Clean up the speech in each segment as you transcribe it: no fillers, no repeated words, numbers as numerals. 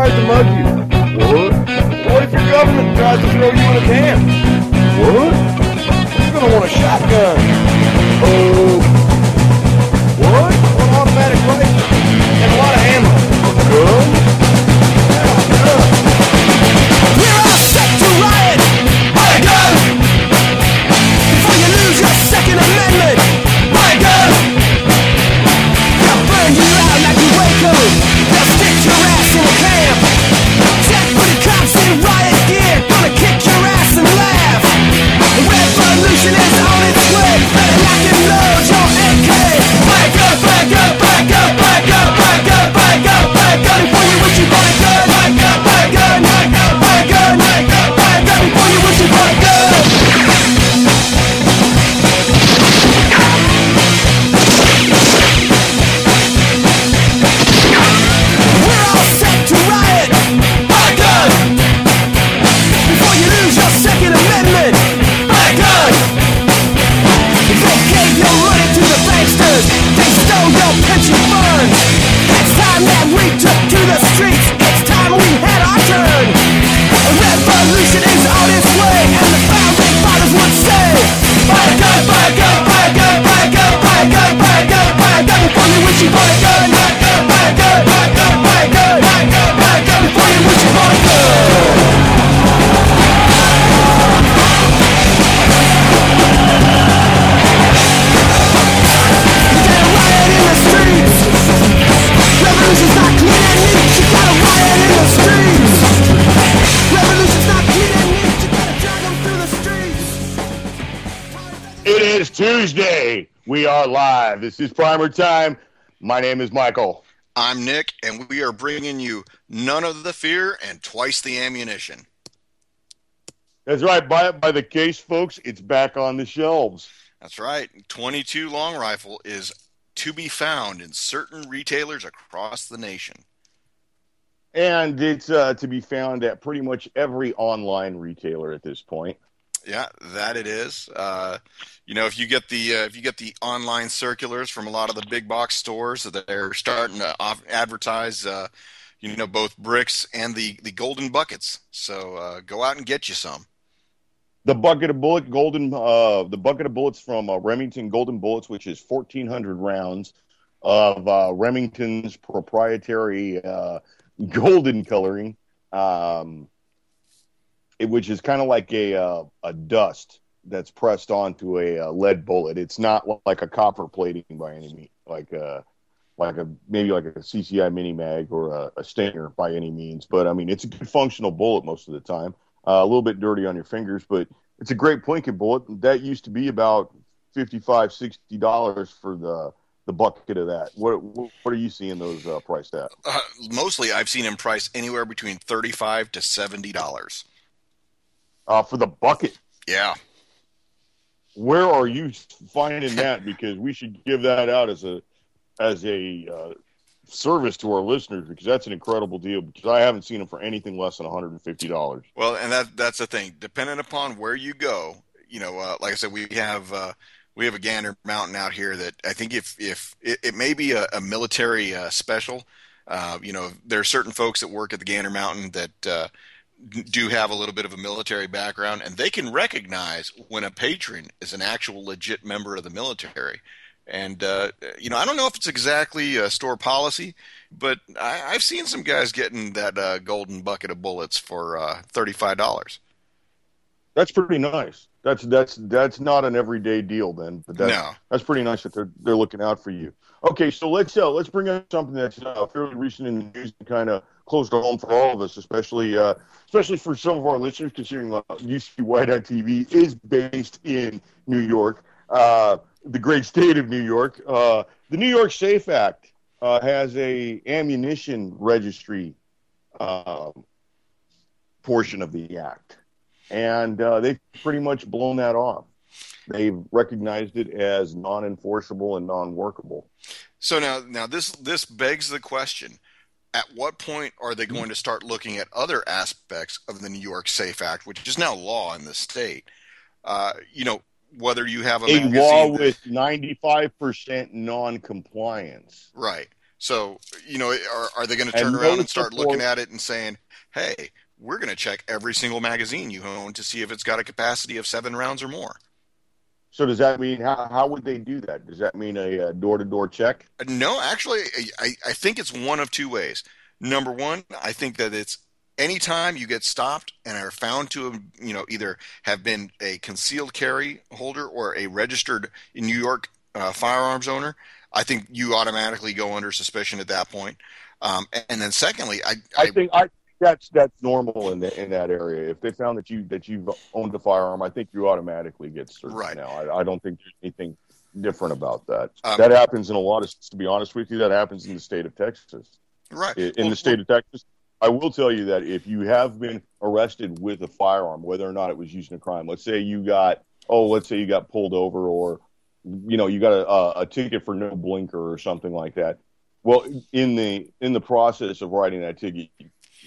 tries to mug you? What? What if your government tries to throw you in a can? What? You're gonna want a shotgun. Oh. What? An automatic rifle. And a lot of ammo. Gun? Yeah, gun. We're all set to riot. Buy a gun. Before you lose your Second Amendment. Buy a gun. They'll burn you out like a Waco. They'll stick your ass in a camp. Jack footed cops in riot gear. Gonna kick your ass and laugh. The revolution is on its way. Better lock and load your AK. Buy a gun, buy a gun, buy a gun, buy a gun, buy a gun, buy a gun, buy a gun. Before you wish you bought a gun. Buy a gun, buy a gun, buy a gun, buy a gun, buy a gun, buy a gun. Before you wish you bought a gun. We're all set to riot. Buy a gun. Before you lose your Second Amendment. Buy a gun. They gave your money to the banksters. They stole your pension fund. It's time that we took to the streets. It's time we had our turn. A revolution is on its way, and the founding fathers would say, buy a gun, buy a gun, buy a gun, buy a gun, buy a gun, buy a gun, buy a gun. Before you wish you bought a gun. Buy a gun, buy a gun, buy a gun, buy a gun, buy a gun, buy a gun. Before you wish you bought a gun. Revolution's not clean and neat, you gotta riot in the streets. Revolution's not clean and neat, you gotta drag them through the streets. It is Tuesday. We are live. This is PrimerTime. My name is Michael. I'm Nick, and we are bringing you none of the fear and twice the ammunition. That's right. Buy it by the case, folks. It's back on the shelves. That's right. 22 long rifle is to be found in certain retailers across the nation. And it's to be found at pretty much every online retailer at this point. Yeah, that it is. If you get the online circulars from a lot of the big box stores, that they're starting to advertise, both bricks and the golden buckets. So go out and get you some. The bucket of bullets from Remington Golden Bullets, which is 1,400 rounds of Remington's proprietary golden coloring, which is kind of like a dust that's pressed onto a lead bullet. It's not like a copper plating by any means, maybe like a CCI mini mag or a Stinger by any means. But I mean, it's a good functional bullet most of the time. A little bit dirty on your fingers, but it's a great plinking bullet. That used to be about $55, $60 for the bucket of that. What are you seeing those priced at? Mostly, I've seen them priced anywhere between $35 to $70. For the bucket? Yeah. Where are you finding that? Because we should give that out as a service to our listeners, because that's an incredible deal, because I haven't seen them for anything less than $150. Well, and that's the thing. Depending upon where you go, like I said, we have a Gander Mountain out here that I think if it may be a military special. There are certain folks that work at the Gander Mountain that do have a little bit of a military background, and they can recognize when a patron is an actual legit member of the military. And, I don't know if it's exactly store policy, but I've seen some guys getting that golden bucket of bullets for $35. That's pretty nice. That's not an everyday deal then, but that's pretty nice that they're looking out for you. Okay, so let's bring up something that's fairly recent in the news and kind of close to home for all of us, especially for some of our listeners, considering UC Whiteout TV is based in New York. The great state of New York. The New York SAFE Act has a ammunition registry portion of the act, and they've pretty much blown that off. They've recognized it as non-enforceable and non-workable. So now this begs the question: at what point are they going to start looking at other aspects of the New York SAFE Act, which is now law in the state? Whether you have a law with 95% non-compliance. Right. So, are they going to turn And around and most start looking report. at it and saying, "Hey, we're going to check every single magazine you own to see if it's got a capacity of 7 rounds or more"? So does that mean how would they do that? Does that mean a door to door check? No, actually, I think it's one of two ways. Number one, I think that it's anytime you get stopped and are found to have, either have been a concealed carry holder or a registered in New York firearms owner, I think you automatically go under suspicion at that point. And then secondly, I think that's normal in that area. If they found that you've owned a firearm, I think you automatically get searched right. now. I don't think there's anything different about that. Um, That happens in a lot of, to be honest with you, that happens in the state of Texas. right. In Well, the state of Texas, I will tell you that if you have been arrested with a firearm, whether or not it was used in a crime, let's say you got pulled over, or you got a ticket for no blinker or something like that. Well, in the process of writing that ticket,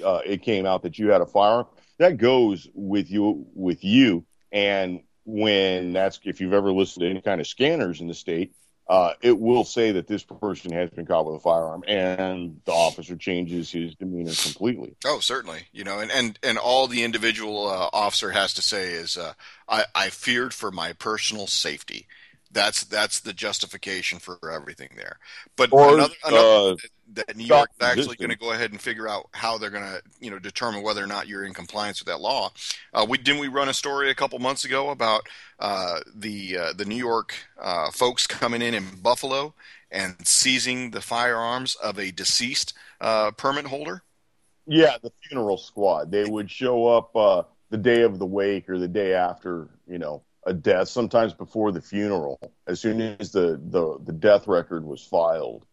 it came out that you had a firearm. That goes with you, and when that's if you've ever listened to any kind of scanners in the state, it will say that this person has been caught with a firearm, and the officer changes his demeanor completely. oh, certainly. And all the individual officer has to say is, I feared for my personal safety. That's the justification for everything there. But Or another that New stop York is actually going to resistance. go ahead and figure out how they're going to determine whether or not you're in compliance with that law. We run a story a couple months ago about the New York folks coming in Buffalo and seizing the firearms of a deceased permit holder. Yeah, the funeral squad. They would show up the day of the wake or the day after, a death, sometimes before the funeral. As soon as the death record was filed,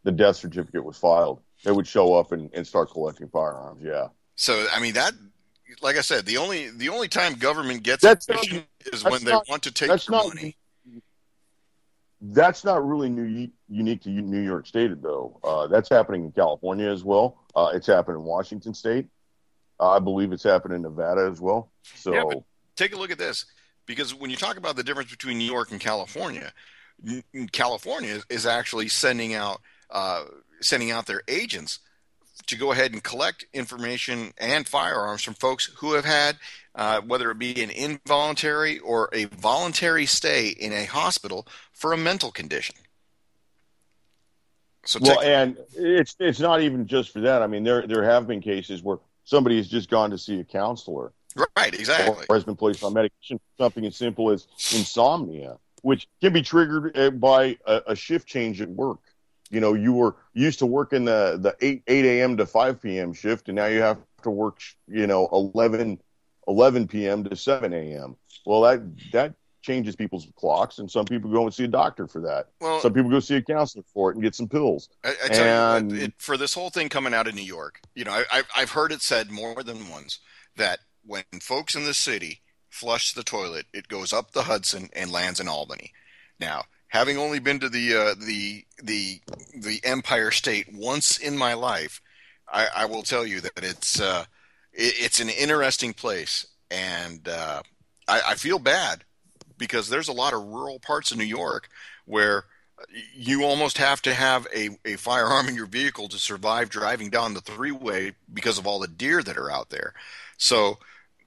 the death certificate was filed, they would show up and start collecting firearms. Yeah. So I mean that, like I said, the only time government gets That's not efficient is when that's they not want to take that's your not money. that's not really unique to New York State, though. That's happening in California as well. It's happened in Washington State. I believe it's happened in Nevada as well. Yeah, but So take a look at this, because when you talk about the difference between New York and California, California is actually sending out their agents to go ahead and collect information and firearms from folks who have had, whether it be an involuntary or a voluntary stay in a hospital for a mental condition. So well, take and it's not even just for that. I mean, there have been cases where somebody has just gone to see a counselor right, or exactly. has been placed on medication for something as simple as insomnia, which can be triggered by a shift change at work. You were used to working the 8 a.m. to 5 p.m. shift, and now you have to work 11 p.m. to 7 a.m. Well, that changes people's clocks, and some people go and see a doctor for that. Well, Some people go see a counselor for it and get some pills. I tell you what, And for this whole thing coming out of New York, I've heard it said more than once that when folks in the city flush the toilet, it goes up the Hudson and lands in Albany. Now, having only been to the Empire State once in my life, I will tell you that it's an interesting place, and I feel bad because there's a lot of rural parts of New York where you almost have to have a firearm in your vehicle to survive driving down the three-way because of all the deer that are out there. So,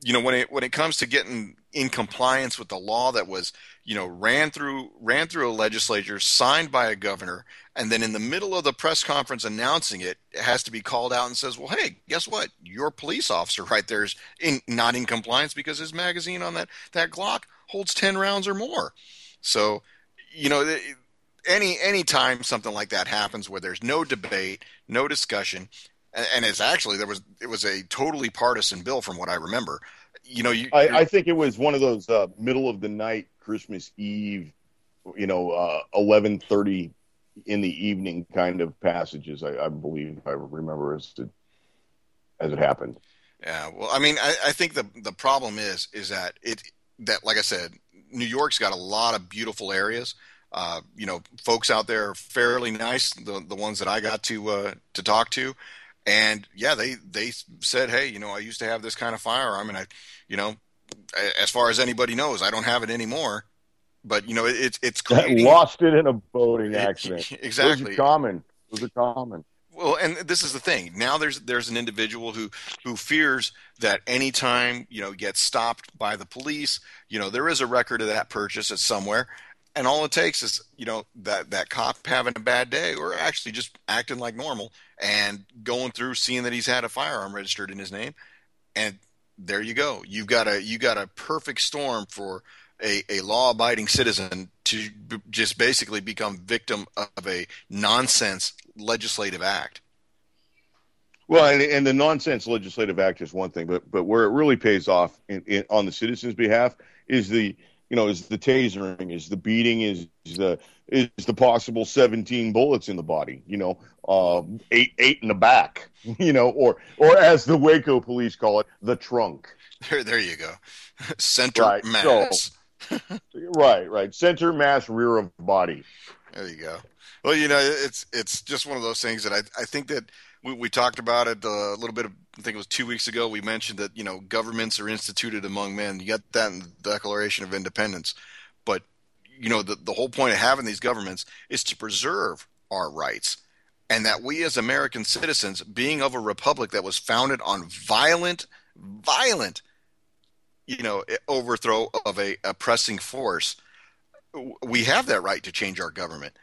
when it comes to getting in compliance with the law that was, ran through a legislature, signed by a governor, and then in the middle of the press conference announcing it, it has to be called out and says, "Well, hey, guess what? Your police officer right there is not in compliance because his magazine on that Glock holds 10 rounds or more." So, you know, any time something like that happens where there's no debate, no discussion, and it's actually it was a totally partisan bill from what I remember. I think it was one of those middle of the night Christmas Eve, 11:30 in the evening kind of passages. I believe I remember as it happened. Yeah, well, I mean, I think the problem is that like I said, New York's got a lot of beautiful areas. Folks out there are fairly nice. The ones that I got to talk to, and yeah, they said, hey, I used to have this kind of firearm, and as far as anybody knows, I don't have it anymore. But it's creating Lost it in a boating accident. Those are exactly. common. Those are common. Well, and this is the thing. Now there's an individual who fears that anytime gets stopped by the police, there is a record of that purchase at somewhere, and all it takes is that cop having a bad day or actually just acting like normal and going through seeing that he's had a firearm registered in his name, and there you go. You got a perfect storm for a law-abiding citizen to just basically become victim of a nonsense legislative act. Well, and the nonsense legislative act is one thing, but where it really pays off on the citizens' behalf is is the tasering, is the beating, is the possible 17 bullets in the body, eight in the back, or as the Waco police call it, the trunk. There you go. Center right, mass. So, right. Center mass, rear of body. There you go. Well, it's just one of those things that I think that we talked about it a little bit. I think it was 2 weeks ago. We mentioned that governments are instituted among men. You got that in the Declaration of Independence, but the whole point of having these governments is to preserve our rights, and that we as American citizens, being of a republic that was founded on violent overthrow of a oppressing force, we have that right to change our government.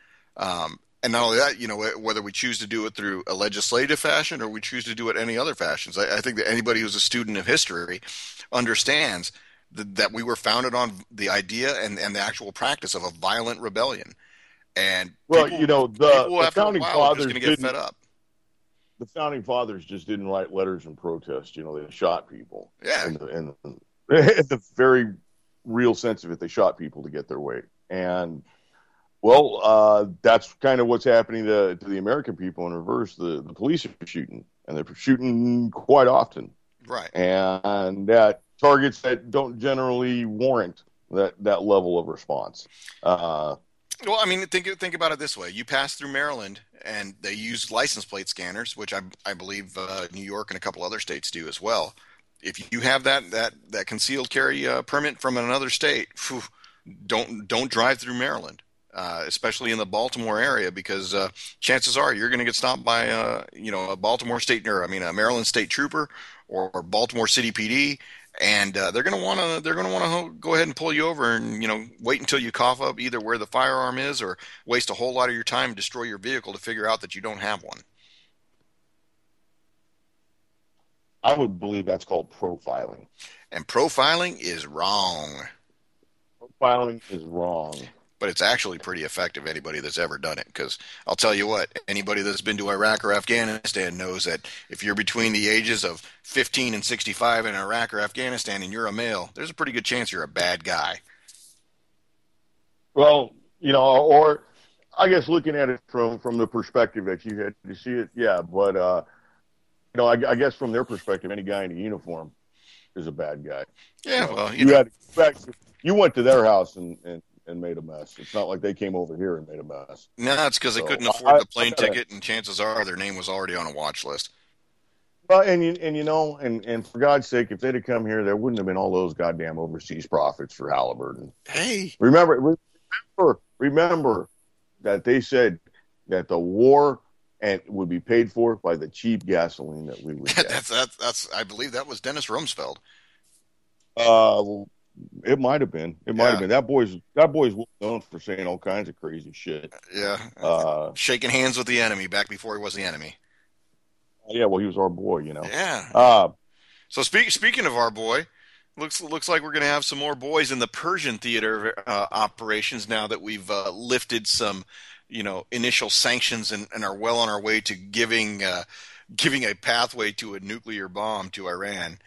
And not only that, whether we choose to do it through a legislative fashion or we choose to do it any other fashions. I think that anybody who's a student of history understands that we were founded on the idea and the actual practice of a violent rebellion. And people the after a founding while are just fathers going to get fed up. The founding fathers just didn't write letters in protest. They shot people. Yeah. In the very real sense of it, they shot people to get their way. And that's kind of what's happening to the American people in reverse. The police are shooting, and they're shooting quite often. Right. And at targets that don't generally warrant that level of response. Well, I mean, think about it this way. You pass through Maryland, and they use license plate scanners, which I believe New York and a couple other states do as well. If you have that concealed carry permit from another state, don't drive through Maryland. Especially in the Baltimore area, because chances are you're going to get stopped by a Baltimore state or a Maryland state trooper or Baltimore City PD, and they're going to want to go ahead and pull you over and wait until you cough up either where the firearm is or waste a whole lot of your time and destroy your vehicle to figure out that you don't have one. I would believe that's called profiling, and profiling is wrong. Profiling is wrong. But it's actually pretty effective, anybody that's ever done it. Because I'll tell you what, anybody that's been to Iraq or Afghanistan knows that if you're between the ages of 15 and 65 in Iraq or Afghanistan and you're a male, there's a pretty good chance you're a bad guy. Well, or I guess looking at it from the perspective that you had to see it, yeah. But, I guess from their perspective, any guy in a uniform is a bad guy. Yeah, well, you went to their house and made a mess. It's not like they came over here and made a mess. No, it's because they couldn't afford the plane ticket, and chances are their name was already on a watch list. Well, and for God's sake, if they'd have come here, there wouldn't have been all those goddamn overseas profits for Halliburton. Hey, remember that they said that the war would be paid for by the cheap gasoline that we would get. that's I believe that was Dennis Rumsfeld. It might have been. It might have been. That boy's well known for saying all kinds of crazy shit. Yeah. Shaking hands with the enemy back before he was the enemy. Yeah, well, he was our boy, Yeah. So speaking of our boy, looks like we're going to have some more boys in the Persian theater operations now that we've lifted some, initial sanctions and are well on our way to giving a pathway to a nuclear bomb to Iran.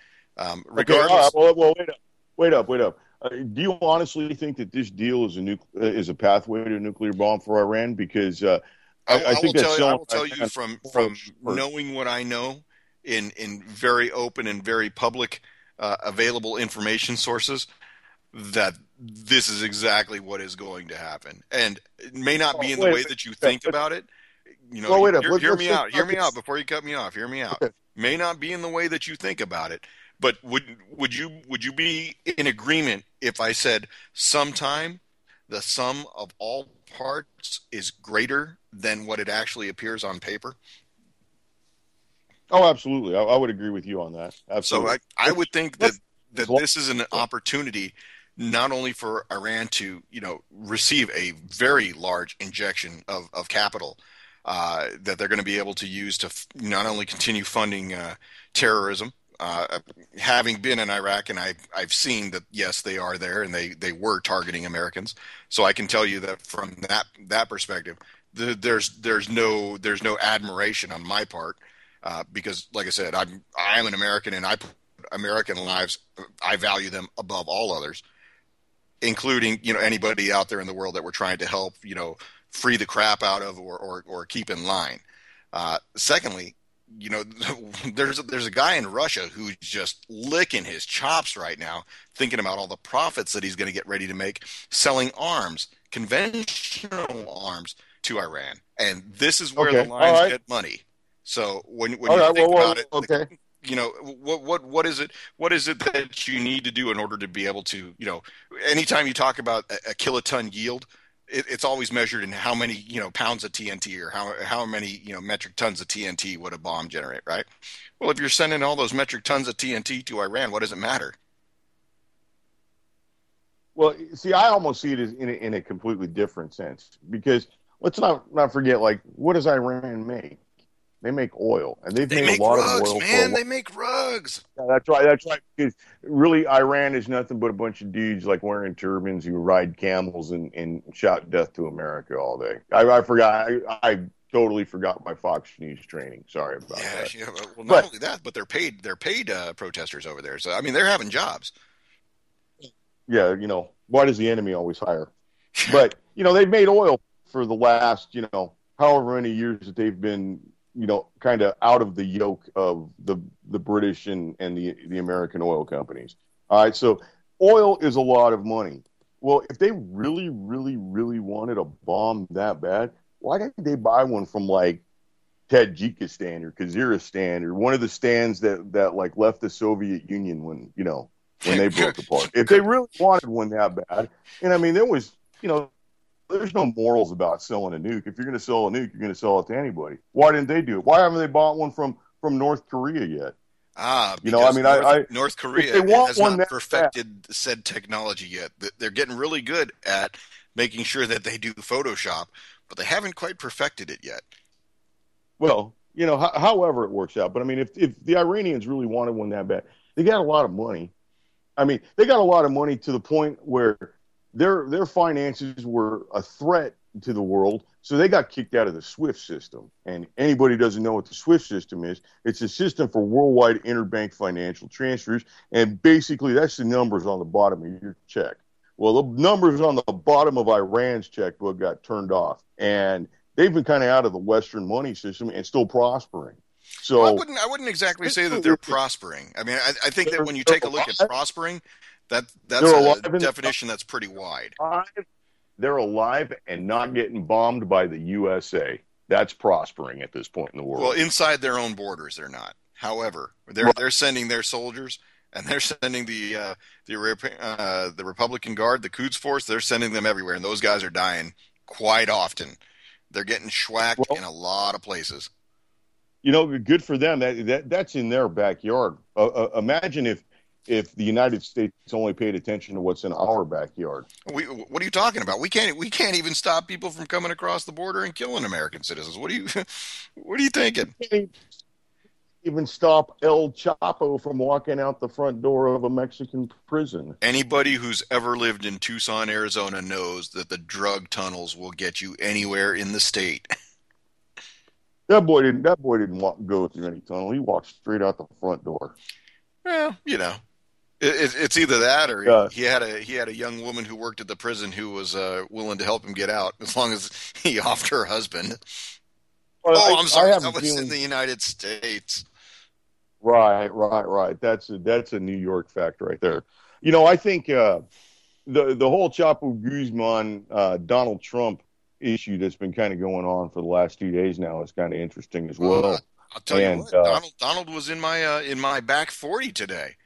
Regardless. Okay, well, wait up. Do you honestly think that this deal is a pathway to a nuclear bomb for Iran? Because I will tell you from knowing what I know in very open and very public available information sources that this is exactly what is going to happen, and it may not be in the way that you think about it. Hear me out before you cut me off. Hear me out. Okay. May not be in the way that you think about it. But would you be in agreement if I said sometime the sum of all parts is greater than what it actually appears on paper. Oh, absolutely. I would agree with you on that. So Absolutely. I would think that Let's, this is an opportunity not only for Iran to, receive a very large injection of capital that they're going to be able to use to not only continue funding terrorism. Having been in Iraq, and I've seen that, yes, they are there, and they were targeting Americans. So I can tell you that from that perspective, there's no admiration on my part, because, like I said, I am an American, and I put American lives, I value them above all others, including, anybody out there in the world that we're trying to help, free the crap out of, or keep in line. Secondly, there's a guy in Russia who's just licking his chops right now, thinking about all the profits that he's going to get ready to make selling arms, conventional arms, to Iran, and this is where the okay. All lines right. get money. So when All you right. think Well, about it, okay. what is it that you need to do in order to be able to, anytime you talk about a kiloton yield, it's always measured in how many, pounds of TNT, or how many, metric tons of TNT would a bomb generate, right? Well, if you're sending all those metric tons of TNT to Iran, what does it matter? Well, see, I almost see it as in a completely different sense, because let's not forget, like, what does Iran make? They make oil, and they've They made a make lot of rugs, oil for a man. long. They make rugs. Yeah, that's right. That's right. Because really, Iran is nothing but a bunch of dudes like wearing turbans who ride camels and shout death to America all day. I forgot. I totally forgot my Fox News training. Sorry about Yeah, that. yeah. Well, not But only that, but they're paid. They're paid protesters over there. So I mean, they're having jobs. yeah, why does the enemy always hire? But they've made oil for the last however many years that they've been kind of out of the yoke of the British and the American oil companies. All right, so oil is a lot of money. Well, if they really, really, really wanted a bomb that bad, why didn't they buy one from like Tajikistan or Kazakhstan, or one of the stands that like left the Soviet Union when they broke apart? If they really wanted one that bad, and I mean there was there's no morals about selling a nuke. If you're going to sell a nuke, you're going to sell it to anybody. Why didn't they do it? Why haven't they bought one from North Korea yet? I Because mean, I North if they Korea want has one not that bad, perfected said technology yet. They're getting really good at making sure that they do Photoshop, but they haven't quite perfected it yet. well, however it works out. But I mean, if the Iranians really wanted one that bad, they got a lot of money. I mean, they got a lot of money to the point where their finances were a threat to the world, so they got kicked out of the SWIFT system. And anybody doesn't know what the SWIFT system is? It's a system for worldwide interbank financial transfers, and basically that's the numbers on the bottom of your check. Well, the numbers on the bottom of Iran's checkbook got turned off, and they've been kind of out of the Western money system and still prospering. Well, So I wouldn't exactly say that they're prospering. I mean, I think that when you take a look at prospering, that's they're a alive and definition that's pretty wide. they're alive and not getting bombed by the USA. That's prospering at this point in the Well, world. inside their own borders, they're not. However, Right. they're sending their soldiers, and they're sending the Republican Guard, the Quds Force. They're sending them everywhere, and those guys are dying quite often. They're getting schwacked in Well, a lot of places. good for them. That's in their backyard. Imagine if the United States only paid attention to what's in our backyard. What are you talking about? We can't even stop people from coming across the border and killing American citizens. What are you what are you thinking? Can't even stop El Chapo from walking out the front door of a Mexican prison. Anybody who's ever lived in Tucson, Arizona knows that the drug tunnels will get you anywhere in the state. That boy didn't go through any tunnel. He walked straight out the front door. Well, it's either that, or Uh, he had a young woman who worked at the prison who was willing to help him get out, as long as he offed her husband. well, Oh, I'm I sorry, have a that was in feeling. the United States. Right. That's a New York fact right there. I think the whole Chapo Guzman Donald Trump issue that's been kind of going on for the last 2 days now is kind of interesting as Well, well. I'll tell you And what, Donald was in my back 40 today.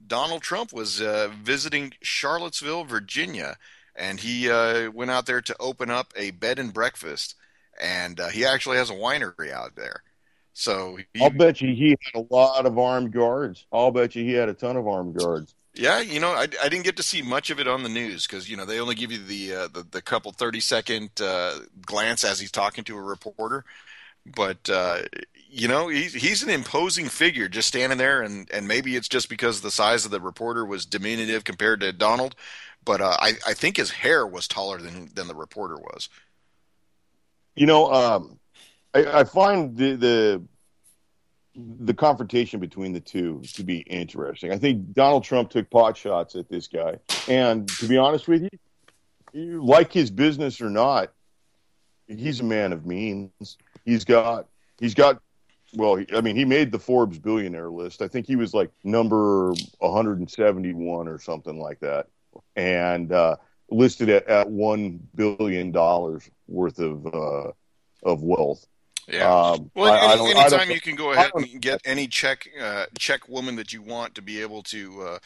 Donald Trump was visiting Charlottesville, Virginia, and he went out there to open up a bed and breakfast, and he actually has a winery out there. So I'll he, bet you he had a lot of armed guards. I'll bet you he had a ton of armed guards. yeah, I didn't get to see much of it on the news because they only give you the couple 30-second glance as he's talking to a reporter. But he's an imposing figure just standing there, and maybe it's just because the size of the reporter was diminutive compared to Donald, but I think his hair was taller than the reporter was. You know, I find the confrontation between the two to be interesting. I think Donald Trump took pot shots at this guy, and to be honest with you like his business or not, he's a man of means. He's got. Well, I mean, he made the Forbes billionaire list. I think he was like number 171 or something like that, and listed at $1 billion worth of wealth. Yeah. Well, I don't. I don't anytime know. you can go I ahead don't and get any check woman that you want to be able to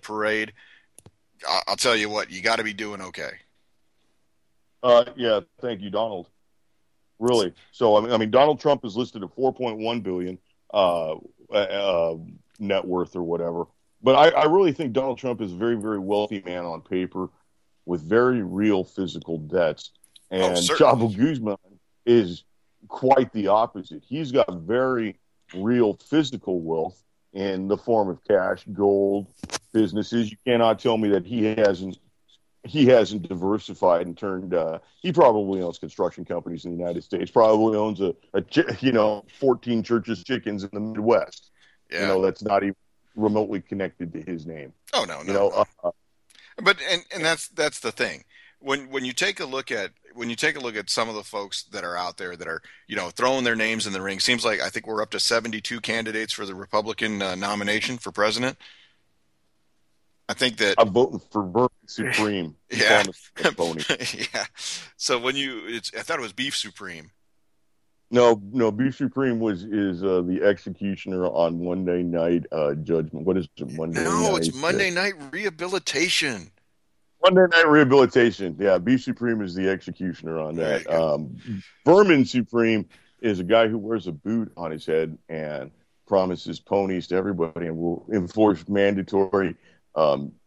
parade, I'll tell you what, you got to be doing okay. Yeah, thank you, Donald. Really. So I mean, Donald Trump is listed at 4.1 billion net worth or whatever. But I really think Donald Trump is a very, very wealthy man on paper with very real physical debts. Oh, And certainly. Chavo Guzman is quite the opposite. He's got very real physical wealth in the form of cash, gold, businesses. You cannot tell me that he hasn't diversified and turned. He probably owns construction companies in the United States. Probably owns a 14 churches chickens in the Midwest. Yeah. That's not even remotely connected to his name. Oh, no, You no, know, no. But and that's the thing. When you take a look at some of the folks that are out there that are throwing their names in the ring, seems like I think we're up to 72 candidates for the Republican nomination for president. I think that I'm voting for Vermin Supreme. Keep yeah. on the pony. Yeah. So I thought it was Beef Supreme. No, no, B Supreme is the executioner on Monday Night Judgment. What is it? No, it's Monday Night Rehabilitation. Monday Night Rehabilitation. Yeah, B Supreme is the executioner on There you that. go. Vermin Supreme is a guy who wears a boot on his head and promises ponies to everybody and will enforce mandatory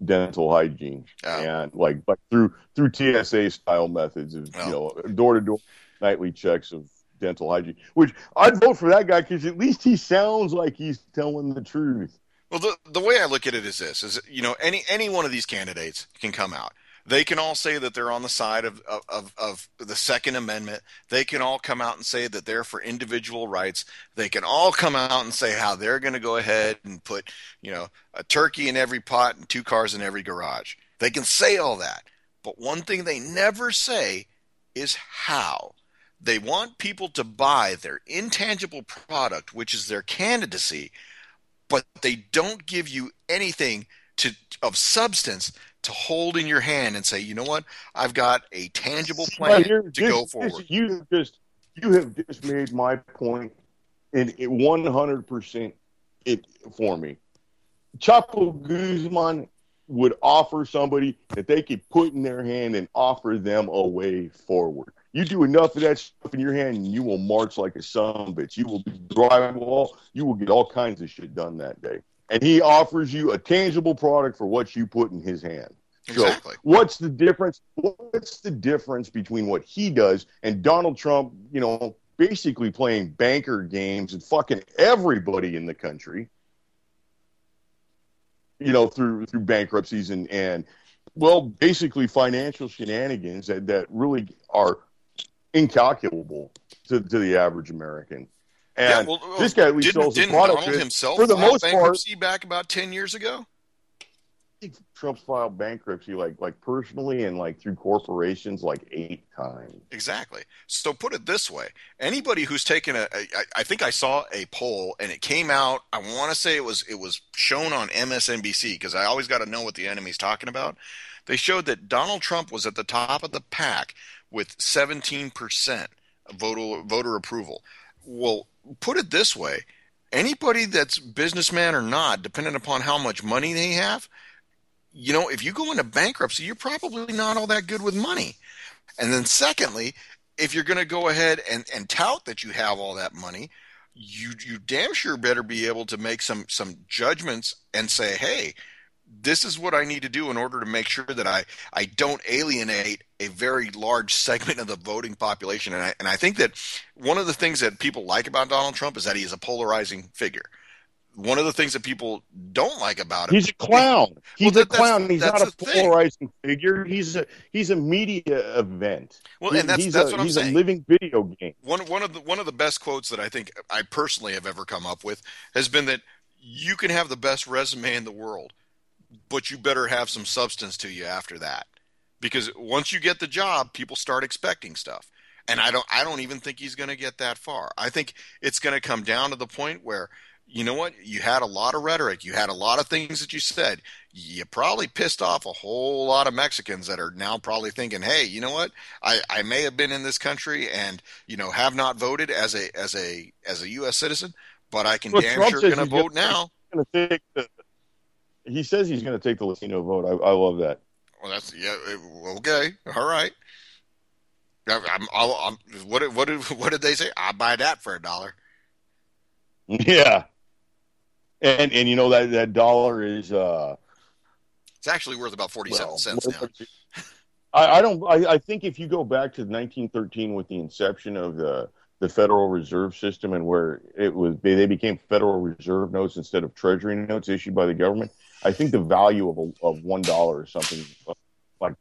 dental hygiene Oh, and like through TSA style methods of well. door to door nightly checks of dental hygiene. Which I'd vote for that guy because at least he sounds like he's telling the truth. Well, the way I look at it is this: any one of these candidates can come out. They can all say that they're on the side of the Second Amendment. They can all come out and say that they're for individual rights. They can all come out and say how they're going to go ahead and put, a turkey in every pot and two cars in every garage. They can say all that. But one thing they never say is how. They want people to buy their intangible product, which is their candidacy, but they don't give you anything of substance to hold in your hand and say, you know what, I've got a tangible Right plan here, to go forward. you have just made my point in 100% it for me. Chapo Guzman would offer somebody that they could put in their hand and offer them a way forward. You do enough of that stuff in your hand, and you will march like a son bitch. You will be drywall. You will get all kinds of shit done that day. And he offers you a tangible product for what you put in his hand. So Exactly. what's the difference? What's the difference between what he does and Donald Trump, basically playing banker games and fucking everybody in the country, through bankruptcies and well, basically financial shenanigans that really are incalculable to the average American. Yeah, And well, this guy at least sells a didn't product Donald that, himself for the file most part, bankruptcy back about 10 years ago? Trump's filed bankruptcy like personally and like through corporations like 8 times. Exactly. So put it this way: anybody who's taken I think I saw a poll, and it came out. I want to say it was shown on MSNBC because I always got to know what the enemy's talking about. They showed that Donald Trump was at the top of the pack with 17% voter approval. Well, put it this way: anybody that's businessman or not, depending upon how much money they have, if you go into bankruptcy, you're probably not all that good with money. And then secondly, if you're going to go ahead and tout that you have all that money, you damn sure better be able to make some judgments and say, hey, this is what I need to do in order to make sure that I don't alienate a very large segment of the voting population. And I think that one of the things that people like about Donald Trump is that he is a polarizing figure. One of the things that people don't like about him, he's a clown. He's well, a clown. He's that's not the a thing. polarizing figure. He's a media event. Well, and He's that's a what I'm he's a saying. living video game. One of the best quotes that I think I personally have ever come up with has been that you can have the best resume in the world, but you better have some substance to you after that. Because once you get the job, people start expecting stuff. And I don't even think he's going to get that far. I think it's going to come down to the point where, you know what, you had a lot of rhetoric, you had a lot of things that you said. You probably pissed off a whole lot of Mexicans that are now probably thinking, hey, you know what? I may have been in this country and, have not voted as a US citizen, but I can Well, damn Trump sure says gonna vote now. going to take the. He says he's going to take the Latino vote. I love that. Well, that's yeah. Okay, all right. What did they say? I'll buy that for $1. Yeah, and that dollar is It's actually worth about 47 well. cents now. I don't. I think if you go back to 1913 with the inception of the Federal Reserve System and where they became Federal Reserve notes instead of Treasury notes issued by the government. I think the value of $1 is something like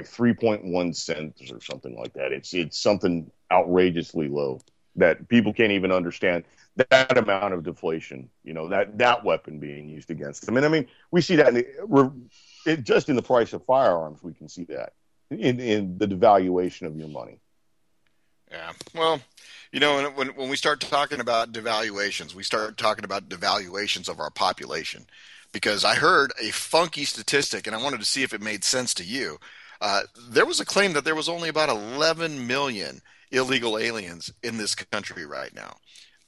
3.1 cents or something like that. It's something outrageously low that people can't even understand that amount of deflation. That weapon being used against them. And I mean, we see that just in the price of firearms. We can see that in the devaluation of your money. Yeah. Well, when we start talking about devaluations, we start talking about devaluations of our population. Because I heard a funky statistic, and I wanted to see if it made sense to you. There was a claim that there was only about 11 million illegal aliens in this country right now.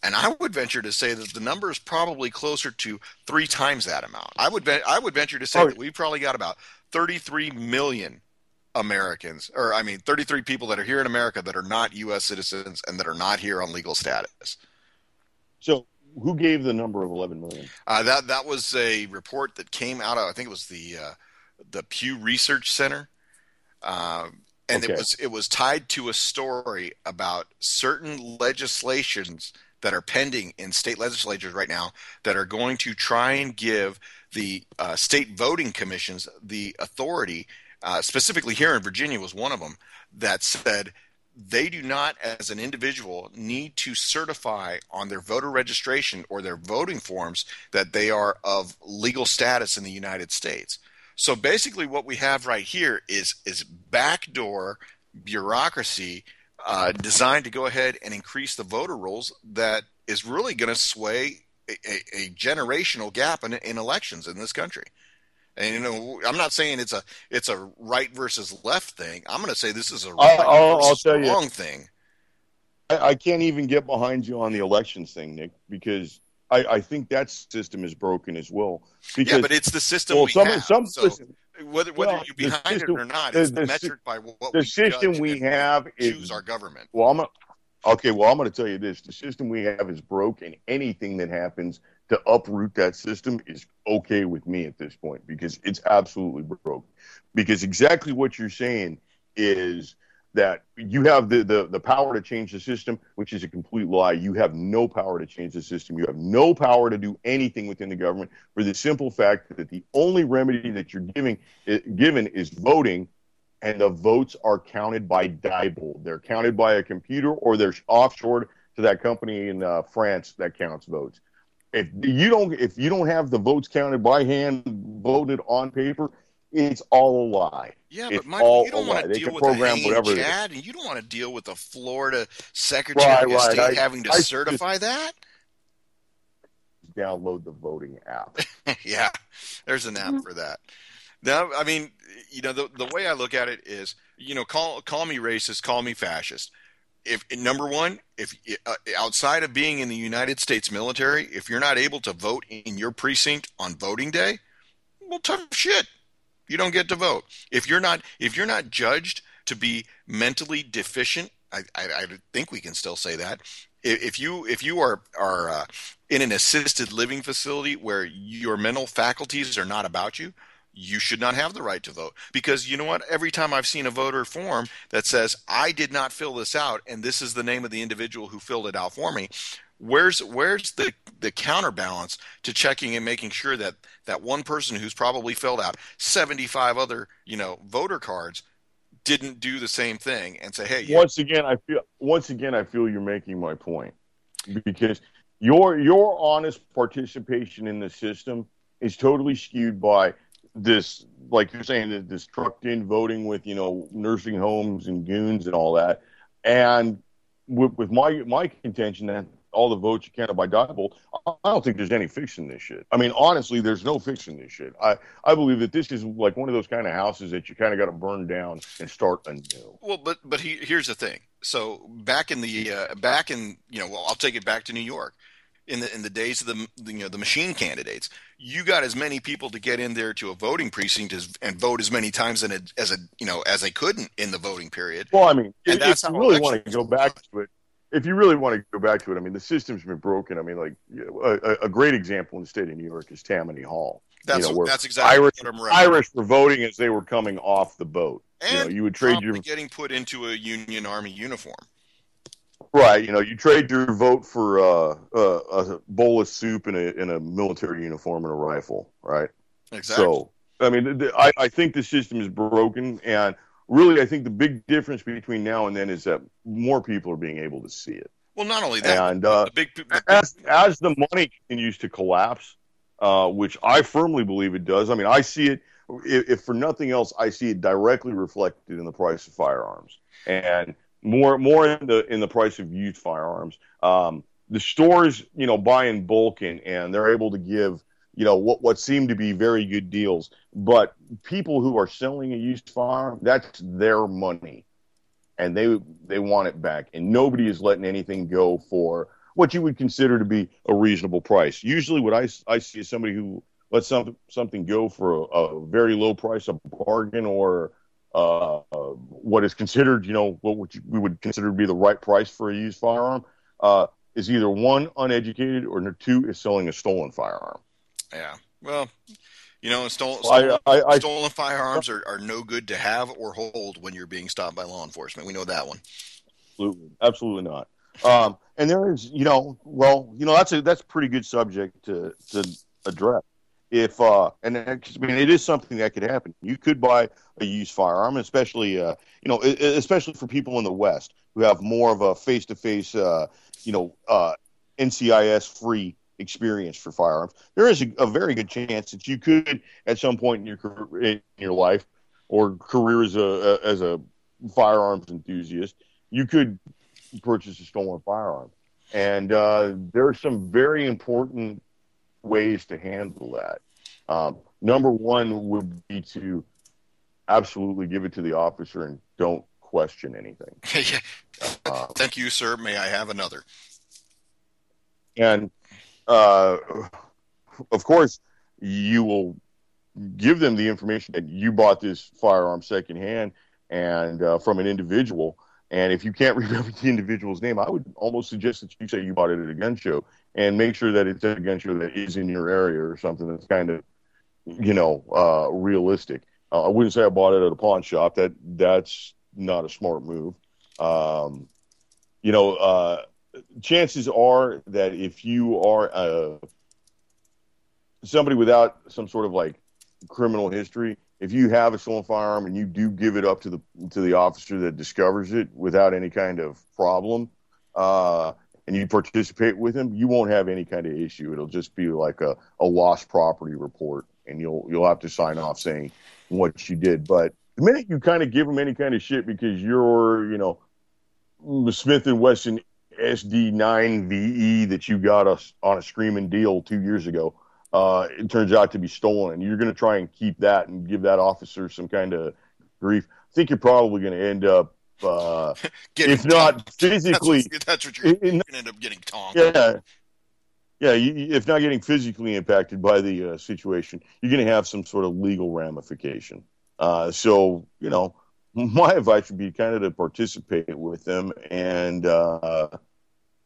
And I would venture to say that the number is probably closer to 3 times that amount. I would venture to say that we've probably got about 33 million Americans, or I mean, 33 people that are here in America that are not U.S. citizens and that are not here on legal status. So, who gave the number of 11 million? That was a report that came out of, I think it was the Pew Research Center, and Okay. it was tied to a story about certain legislations that are pending in state legislatures right now that are going to try and give the state voting commissions the authority. Specifically here in Virginia was one of them that said they do not, as an individual, need to certify on their voter registration or their voting forms that they are of legal status in the United States. So basically what we have right here is backdoor bureaucracy designed to go ahead and increase the voter rolls that is really going to sway a generational gap in elections in this country. And I'm not saying it's a right versus left thing. I'm going to say this is a right I'll versus tell you, wrong thing. I can't even get behind you on the elections thing, Nick, because I think that system is broken as well. Because, yeah, but it's the system we have. So whether you're behind system, it or not, it's the metric by what the we system judge we and have choose is our government. well. I'm going to tell you this: the system we have is broken. Anything that happens to uproot that system is okay with me at this point because it's absolutely broke. Because exactly what you're saying is that you have the power to change the system, which is a complete lie. You have no power to change the system. You have no power to do anything within the government for the simple fact that the only remedy that you're given is voting, and the votes are counted by Diebold. They're counted by a computer or they're offshored to that company in France that counts votes. If you don't have the votes counted by hand, voted on paper, it's all a lie. Yeah, but It's Michael, all you a don't want lie. to They deal can with a program hanging whatever it is. Chad, and you don't want to deal with the Florida Right, Secretary of right. State having to I certify that. download the voting app. Yeah, there's an app for that. Now, I mean, the way I look at it is, call me racist, call me fascist. If number one, if outside of being in the United States military, if you're not able to vote in your precinct on voting day, well, tough shit. You don't get to vote. If you're not judged to be mentally deficient, I think we can still say that. If you are in an assisted living facility where your mental faculties are not about you, you should not have the right to vote. Because you know what? Every time I've seen a voter form that says I did not fill this out and this is the name of the individual who filled it out for me, where's the counterbalance to checking and making sure that that one person who's probably filled out 75 other voter cards didn't do the same thing and say, hey, once again I feel you're making my point, because your honest participation in the system is totally skewed by this, like you're saying, this trucked in voting with nursing homes and goons and all that. And with my contention that all the votes you counted by Diebold, I don't think there's any fixing this shit. I mean, honestly, there's no fixing this shit. I believe that this is like one of those kind of houses that you kind of got to burn down and start anew. Well, but here's the thing. So back in I'll take it back to New York. In the days of the machine candidates, you got as many people to get in there to a voting precinct and vote as many times as they couldn't in the voting period. Well, I mean, if you really want to go back to it, I mean, the system's been broken. I mean, like a great example in the state of New York is Tammany Hall. That's exactly what I'm referring. Irish were voting as they were coming off the boat. And you would trade your getting put into a Union Army uniform. Right, you trade your vote for a bowl of soup in a military uniform and a rifle, right? Exactly. So, I mean, I think the system is broken, and really, I think the big difference between now and then is that more people are being able to see it. Well, not only that, and as the money continues to collapse, which I firmly believe it does. I mean, I see it. If for nothing else, I see it directly reflected in the price of firearms, and more in the price of used firearms. The stores, buy in bulk and they're able to give, what seem to be very good deals. But people who are selling a used firearm, that's their money, and they want it back. And nobody is letting anything go for what you would consider to be a reasonable price. Usually, what I see is somebody who lets something go for a very low price, a bargain, or what is considered, what we would consider to be the right price for a used firearm, is either one, uneducated, or two, is selling a stolen firearm. Yeah. Well, stolen firearms are no good to have or hold when you're being stopped by law enforcement. We know that one. Absolutely not. And there is, that's a pretty good subject to address. If it is something that could happen. You could buy a used firearm, especially especially for people in the West who have more of a face-to-face, NCIS free experience for firearms. There is a very good chance that you could, at some point in your life or career as a firearms enthusiast, you could purchase a stolen firearm. And there are some very important ways to handle that. Number one would be to absolutely give it to the officer and don't question anything. Thank you, sir. May I have another? And of course, you will give them the information that you bought this firearm secondhand and from an individual. And if you can't remember the individual's name, I would almost suggest that you say you bought it at a gun show and make sure that it's a gun show that is in your area or something that's kind of, realistic. I wouldn't say I bought it at a pawn shop. That's not a smart move. Chances are that if you are somebody without some sort of like criminal history, if you have a stolen firearm and you do give it up to the officer that discovers it without any kind of problem, and you participate with him, you won't have any kind of issue. It'll just be like a lost property report, and you'll have to sign off saying what you did. But the minute you kind of give them any kind of shit because you're, the Smith & Wesson SD9VE that you got on a screaming deal 2 years ago, it turns out to be stolen, and you're going to try and keep that and give that officer some kind of grief, I think you're probably going to end up, if not physically, that's what you're going to end up getting tongued. Yeah, Yeah, if not getting physically impacted by the situation, you're going to have some sort of legal ramification. So, my advice would be kind of to participate with them and,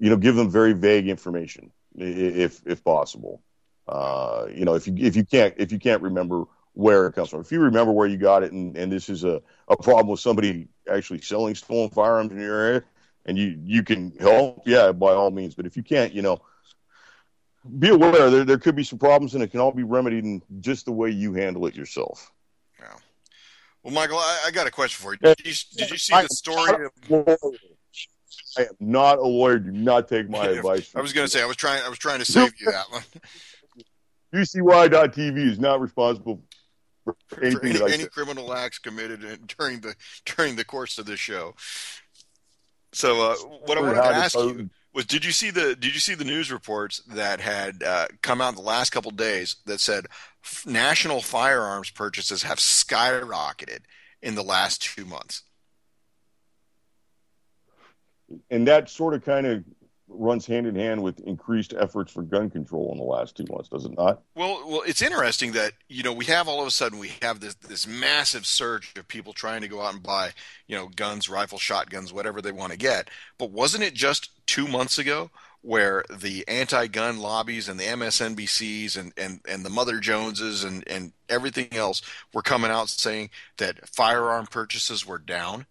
give them very vague information if possible. If you can't remember where it comes from, if you remember where you got it, and this is a problem with somebody actually selling stolen firearms in your area, and you can help, yeah, by all means. But if you can't, be aware there could be some problems, and it can all be remedied in just the way you handle it yourself. Yeah. Well, Michael, I got a question for you. Did you see the story I am not a lawyer. Do not take my advice. I was going to say I was trying to save you that one. UCY.TV is not responsible for any criminal acts committed during the course of this show. So what I wanted to ask you was, did you see the news reports that had come out in the last couple of days that said national firearms purchases have skyrocketed in the last 2 months? And that sort of kind of runs hand in hand with increased efforts for gun control in the last 2 months, does it not? Well, it's interesting that, we have all of a sudden we have this massive surge of people trying to go out and buy, guns, rifles, shotguns, whatever they want to get. But wasn't it just 2 months ago where the anti-gun lobbies and the MSNBCs and the Mother Joneses and everything else were coming out saying that firearm purchases were down?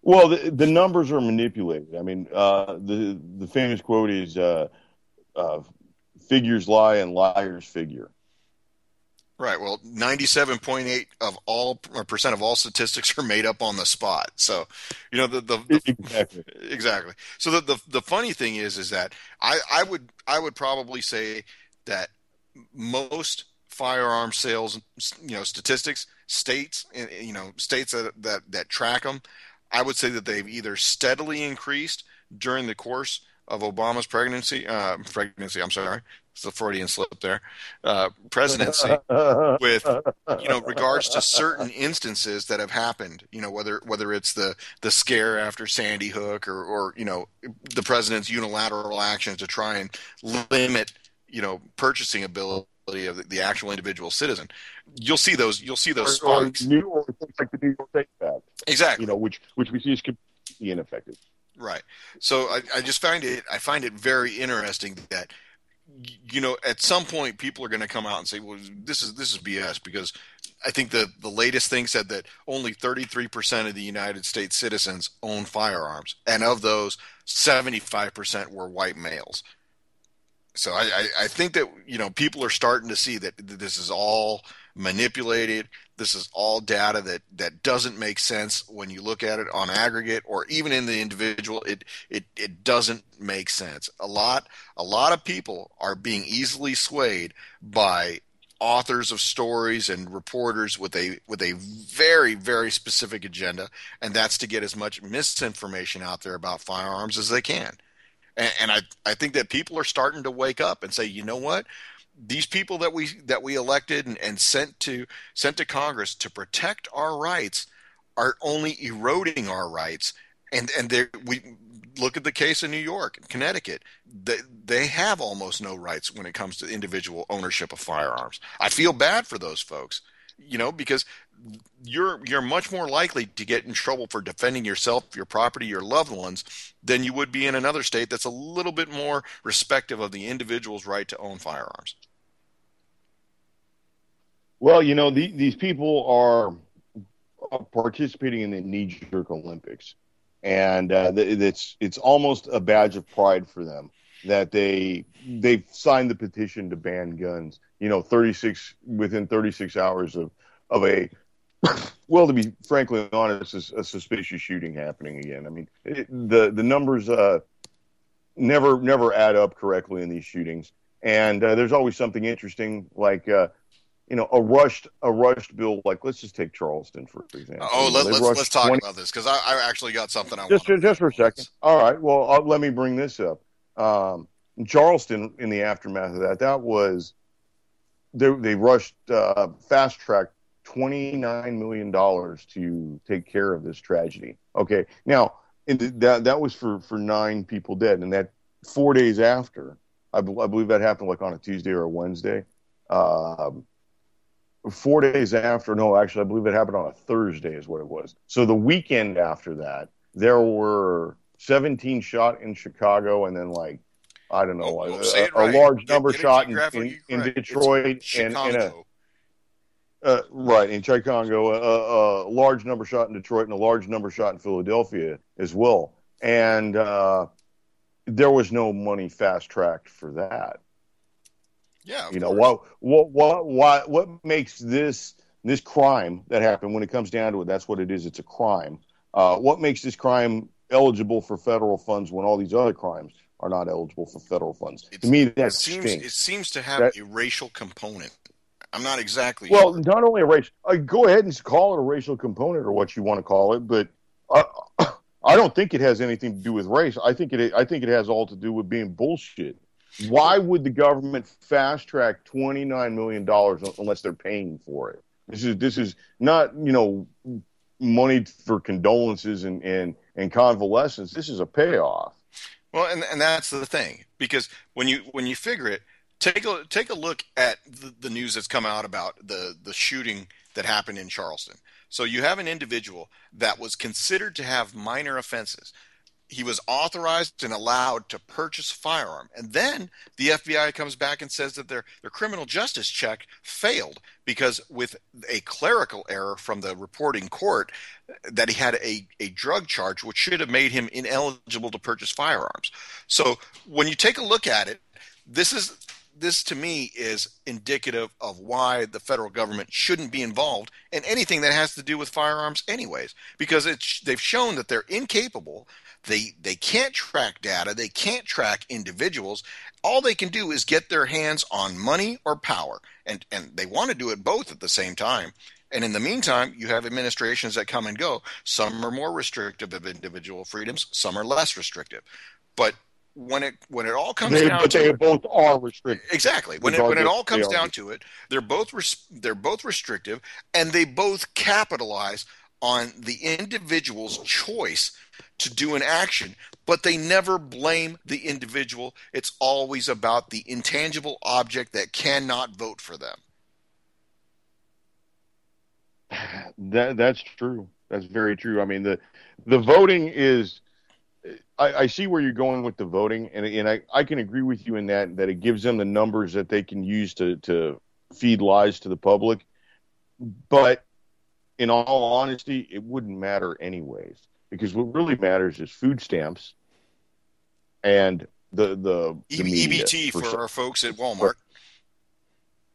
Well, the numbers are manipulated. I mean, the famous quote is figures lie and liars figure. Right. Well, 97.8 of all percent of all statistics are made up on the spot. So, exactly. So the funny thing is that I would probably say that most firearm sales, statistics, states that track them, I would say that they've either steadily increased during the course of Obama's presidency, I'm sorry, it's a Freudian slip there, presidency, with, regards to certain instances that have happened, whether it's the scare after Sandy Hook or the president's unilateral actions to try and limit, purchasing ability of the actual individual citizen. You'll see those spikes. Or things like the New York State Act. Exactly. Which we see is completely ineffective. Right. So I just find it very interesting that, at some point people are going to come out and say, well, this is BS, because I think the latest thing said that only 33% of the United States citizens own firearms, and of those, 75% were white males. So I think that, people are starting to see that this is all manipulated. This is all data that doesn't make sense when you look at it on aggregate or even in the individual. It doesn't make sense. A lot of people are being easily swayed by authors of stories and reporters with a very, very specific agenda, and that's to get as much misinformation out there about firearms as they can. And I think that people are starting to wake up and say, you know what? These people that we elected and sent to Congress to protect our rights are only eroding our rights. And we look at the case in New York, Connecticut. They have almost no rights when it comes to individual ownership of firearms. I feel bad for those folks, because you're much more likely to get in trouble for defending yourself, your property, your loved ones than you would be in another state that's a little bit more respective of the individual's right to own firearms. Well, these people are participating in the knee-jerk Olympics, and it's almost a badge of pride for them that they've signed the petition to ban guns. Within 36 hours of a well, to be frankly honest, a suspicious shooting happening again. I mean, the numbers never add up correctly in these shootings, and there's always something interesting, like a rushed bill. Like, let's just take Charleston for example. Oh, let's talk about this, because I actually got something I want. Just for a second. All right. Well, let me bring this up. Charleston, in the aftermath of that was they rushed fast track $29 million to take care of this tragedy. Okay, now that was for 9 people dead, and that 4 days after, I believe that happened like on a Tuesday or a Wednesday. 4 days after, no, actually, I believe it happened on a Thursday is what it was. So the weekend after that, there were 17 shot in Chicago, and then like, I don't know, say it a right. large Get number it shot geographically in correct. Detroit It's and in a Chicago. right in Chicago, a large number shot in Detroit and a large number shot in Philadelphia as well. And there was no money fast tracked for that. Yeah, of You know, course. what makes this crime that happened, when it comes down to it, that's what it is. It's a crime. What makes this crime eligible for federal funds when all these other crimes are not eligible for federal funds? To me, that It stinks. seems to have That a racial component. I'm not exactly Well, sure. not only a race. Go ahead and call it a racial component or what you want to call it, but uh, I don't think it has anything to do with race. I think it has all to do with being bullshit. Why would the government fast track $29 million unless they're paying for it? This is not money for condolences and convalescence. This is a payoff. Well, and that's the thing, because when you figure it, take a look at the news that's come out about the shooting that happened in Charleston. So you have an individual that was considered to have minor offenses. He was authorized and allowed to purchase a firearm. And then the FBI comes back and says that their criminal justice check failed because, with a clerical error from the reporting court, that he had a drug charge which should have made him ineligible to purchase firearms. So when you take a look at it, this to me is indicative of why the federal government shouldn't be involved in anything that has to do with firearms anyways, because they've shown that they're incapable. They can't track data, they can't track individuals. All they can do is get their hands on money or power, and they want to do it both at the same time. And in the meantime, you have administrations that come and go. Some are more restrictive of individual freedoms, some are less restrictive. But when it all comes down to They it, both are restricted, exactly, when it regardless. all They comes are. down to it, they're both restrictive, and they both capitalize on the individual's choice to do an action, but they never blame the individual. It's always about the intangible object that cannot vote for them. That's true. That's very true. I mean, the voting is. I see where you're going with the voting, and I can agree with you in that it gives them the numbers that they can use to feed lies to the public. But in all honesty, it wouldn't matter anyways, because what really matters is food stamps and the media. EBT for our folks at For Walmart.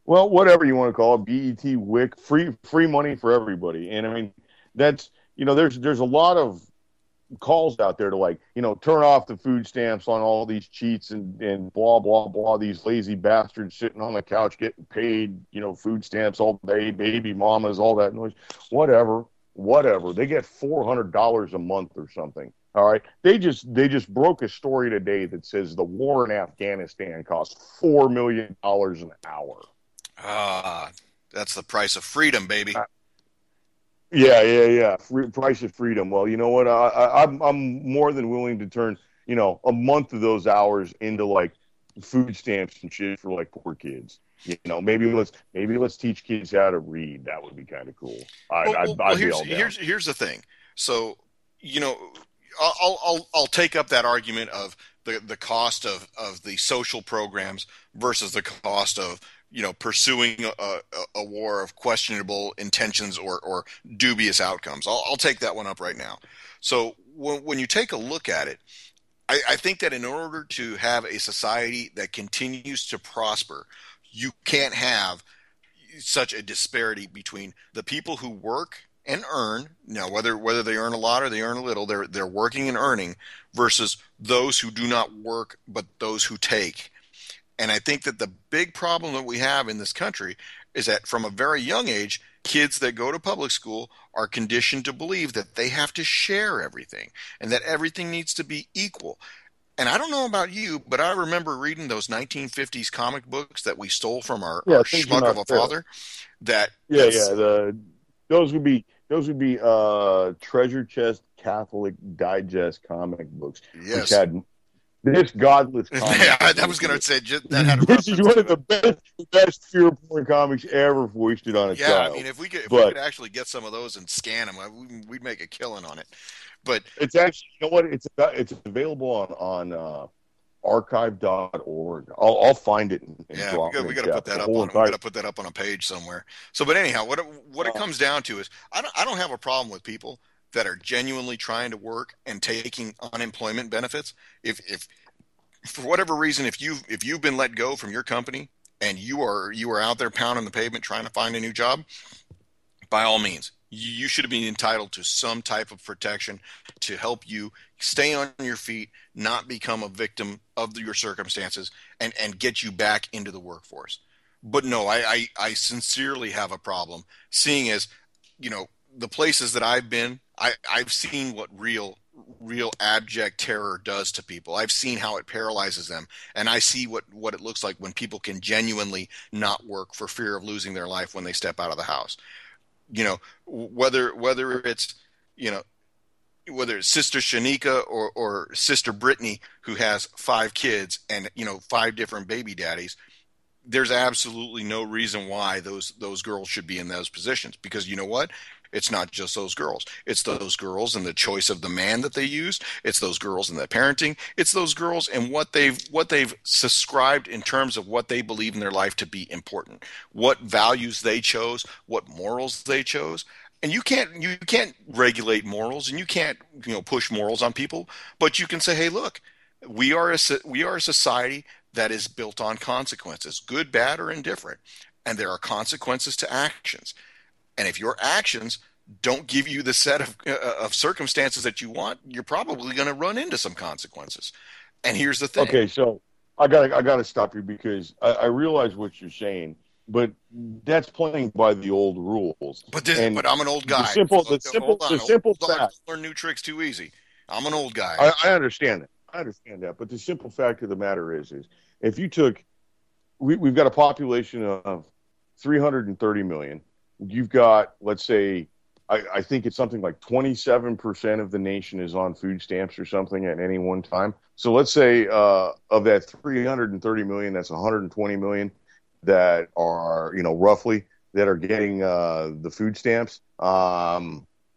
well, whatever you want to call it, BET, WIC, free money for everybody. And I mean, that's there's a lot of calls out there to, like, turn off the food stamps on all these cheats and blah blah blah, these lazy bastards sitting on the couch getting paid food stamps all day, baby mamas, all that noise. Whatever, they get $400 a month or something. All right, they just broke a story today that says the war in Afghanistan cost $4 million an hour. That's the price of freedom, baby. Yeah. Price of freedom. Well, you know what? I'm more than willing to turn a month of those hours into like food stamps and shit for like poor kids. Maybe let's teach kids how to read. That would be kind of cool. I'd be all down. Here's the thing. So, you know, I'll take up that argument of the cost of the social programs versus the cost of pursuing a war of questionable intentions or dubious outcomes. I'll take that one up right now. So when you take a look at it, I think that in order to have a society that continues to prosper, you can't have such a disparity between the people who work and earn, whether they earn a lot or they earn a little, they're working and earning, versus those who do not work but those who take. And I think that the big problem that we have in this country is that from a very young age, kids that go to public school are conditioned to believe that they have to share everything and that everything needs to be equal. And I don't know about you, but I remember reading those 1950s comic books that we stole from our Things are schmuck of not a fair. father. Yeah. Those would be treasure chest Catholic Digest comic books, which Yes. had This godless comic. I was going to say that had a this is reference one to of the best fear porn comics ever foisted on a Yeah, I child. mean, if we But could actually get some of those and scan them, we'd make a killing on it. But it's actually, you know what? It's available on archive.org. I'll find it and yeah, drop it we in got to put chat. that The up whole on we got entire. to put that up on a page somewhere. So, but anyhow, what it comes down to is I don't have a problem with people that are genuinely trying to work and taking unemployment benefits. If for whatever reason, if you've been let go from your company and you are out there pounding the pavement trying to find a new job, by all means, you should be entitled to some type of protection to help you stay on your feet, not become a victim of your circumstances, and get you back into the workforce. But no, I sincerely have a problem seeing as, you know, the places that I've been, I've seen what real abject terror does to people. I've seen how it paralyzes them, and I see what it looks like when people can genuinely not work for fear of losing their life when they step out of the house. You know, whether it's, you know, whether it's Sister Shanika or Sister Brittany who has 5 kids and, you know, 5 different baby daddies, there's absolutely no reason why those girls should be in those positions, because you know what? It's not just those girls. It's those girls and the choice of the man that they used. It's those girls and the parenting. It's those girls and what they've subscribed in terms of what they believe in their life to be important, what values they chose, what morals they chose. And you can't regulate morals, and you can't, you know, push morals on people, but you can say, hey, look, we are a society that is built on consequences, good, bad, or indifferent. And there are consequences to actions. And if your actions don't give you the set of circumstances that you want, you're probably going to run into some consequences. And here's the thing. Okay, so I gotta stop you because I realize what you're saying, but that's playing by the old rules. And But I'm an old the guy. simple the Hold simple on. the Old simple dogs fact. don't learn new tricks too easy. I'm an old guy. I understand that. I understand that. But the simple fact of the matter is if you took we've got a population of 330 million. You've got, let's say, I think it's something like 27% of the nation is on food stamps or something at any one time. So let's say of that 330 million, that's 120 million that are, you know, roughly that are getting the food stamps.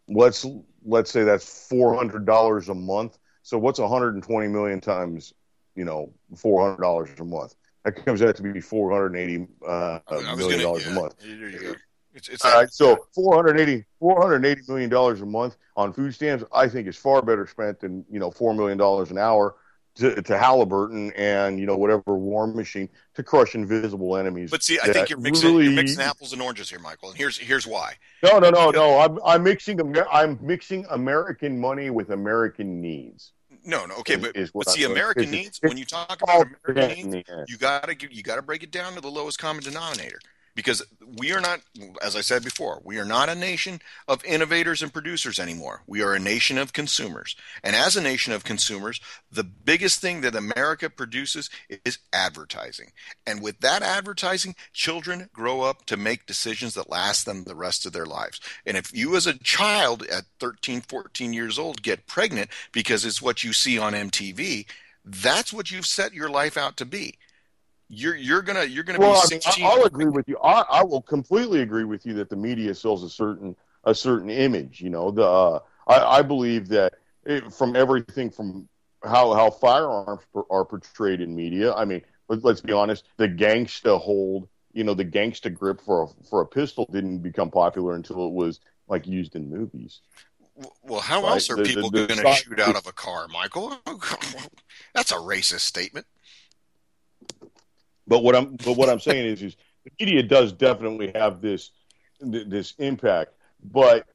Let's let's say that's $400 a month. So what's 120 million times, you know, $400 a month? That comes out to be $480 I was million gonna, dollars a yeah. month. There you go. It's All that. right, so $480 million dollars a month on food stamps, I think is far better spent than, you know, $4 million an hour to Halliburton and, you know, whatever war machine to crush invisible enemies But see, I think that you're mixing really. apples and oranges here, Michael. And here's why. No, no, no, Because no. I'm mixing American money with American needs. no, okay, Is what but I'm see, doing. American needs. When It's you talk about all American hand in needs, the end. you gotta break it down to the lowest common denominator. Because we are not, as I said before, we are not a nation of innovators and producers anymore. We are a nation of consumers. And as a nation of consumers, the biggest thing that America produces is advertising. And with that advertising, children grow up to make decisions that last them the rest of their lives. And if you as a child at 13, 14 years old get pregnant because it's what you see on MTV, that's what you've set your life out to be. You're gonna be Well, I mean, 16 I'll and agree pregnant. with you. I will completely agree with you that the media sells a certain image. You know, I believe that from everything from how firearms are portrayed in media. I mean, let's be honest. The gangsta hold, you know, the gangsta grip for a pistol didn't become popular until it was like used in movies, Well, how right? else are The people the, going the to size, shoot out of a car, Michael? That's a racist statement. but what I'm saying is the media does definitely have this impact, but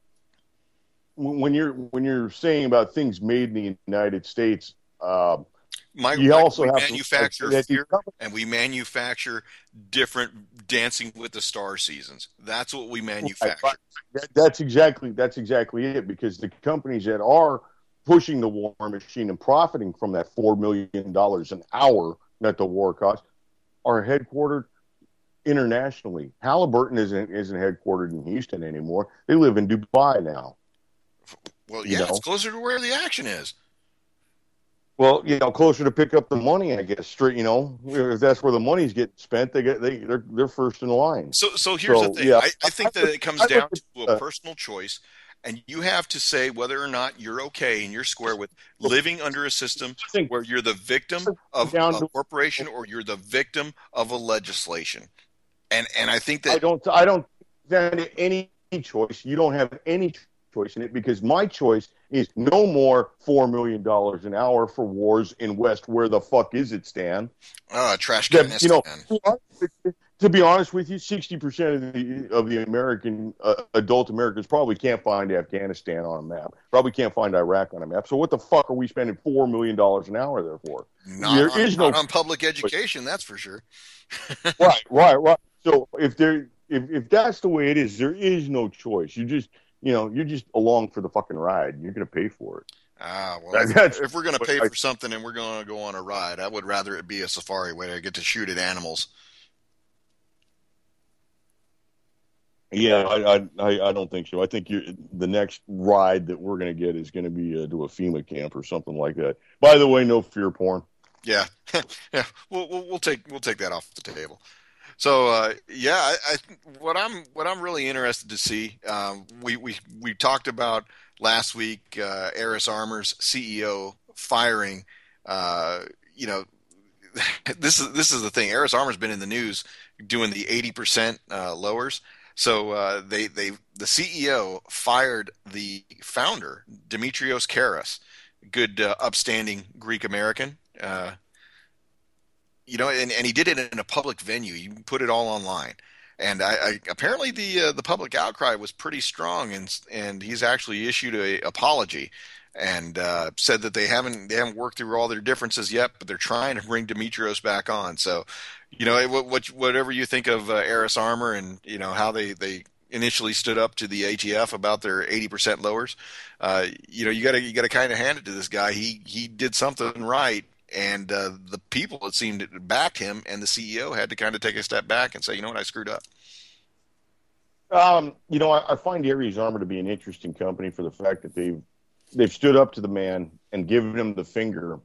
when you're saying about things made in the United States, you Michael, also we have to realize manufacture that these fear companies. and we manufacture different Dancing with the Star seasons. That's what we Right, right. manufacture. That's exactly it because the companies that are pushing the war machine and profiting from that $4 million an hour that the war costs are headquartered internationally. Halliburton isn't headquartered in Houston anymore. They live in Dubai now. Well, You yeah, it's know, closer to where the action is. Well, closer to pick up the money, I guess. Straight, if that's where the money's getting spent, they're first in line. So here's the So thing. yeah, I think that it comes I look down at to a personal choice, and you have to say whether or not you're okay and you're square with living under a system I think where you're the victim of down a to corporation or you're the victim of a legislation. And I think I that don't stand any choice. You don't have any choice in it because my choice is no more $4 million an hour for wars in West. Where the fuck is it, Stan? trash That canistan. to be honest with you, 60% of the American adult Americans probably can't find Afghanistan on a map. Probably can't find Iraq on a map. So what the fuck are we spending $4 million an hour there for? There is Not no on public education, that's for sure. right. So if that's the way it is, there is no choice. You're just along for the fucking ride. You're gonna pay for it. Well, That's if we're going to what pay for something and we're going to go on a ride, I would rather it be a safari where I get to shoot at animals. Yeah, I don't think so. I think the next ride that we're going to get is going to be to a FEMA camp or something like that. By the way, no fear porn. Yeah, yeah, we'll take that off the table. So yeah, what I'm really interested to see. We talked about last week Aris Armor's CEO firing. Uh, you know, this is the thing. Aris Armor's been in the news doing the 80% lowers. So the CEO fired the founder, Demetrios Karas, good upstanding Greek American. And he did it in a public venue. He put it all online, and I apparently the public outcry was pretty strong, and he's actually issued a apology, and said that they haven't worked through all their differences yet, but they're trying to bring Demetrios back on. So, whatever you think of Aris Armor and how they initially stood up to the ATF about their 80% lowers, you gotta kind of hand it to this guy. He did something right, and the people, it seemed, backed him, and the CEO had to kind of take a step back and say, you know what, I screwed up. I find Aries Armor to be an interesting company for the fact that they've stood up to the man and given him the finger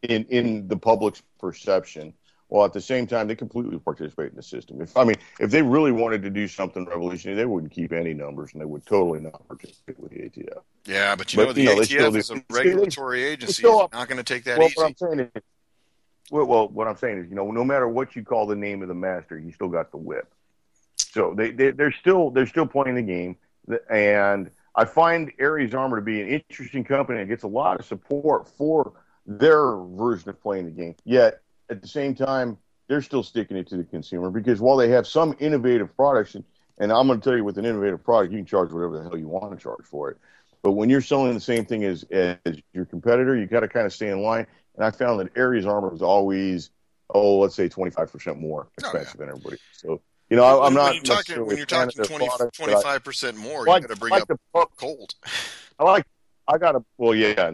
in the public's perception, while at the same time they completely participate in the system. If they really wanted to do something revolutionary, they wouldn't keep any numbers and they would totally not participate with the ATF. Yeah, but the ATF is a regulatory agency. It's not going to take that easy. What I'm saying is, no matter what you call the name of the master, you still got the whip. So they're still playing the game, and I find Aries Armor to be an interesting company that gets a lot of support for their version of playing the game. Yet at the same time, they're still sticking it to the consumer because while they have some innovative products, and I'm going to tell you, with an innovative product, you can charge whatever the hell you want to charge for it. But when you're selling the same thing as your competitor, you got to kind of stay in line. And I found that Aries Armor was always, let's say 25% more expensive than everybody. So, I'm not when you're talking 25% more, you got to bring up cold. And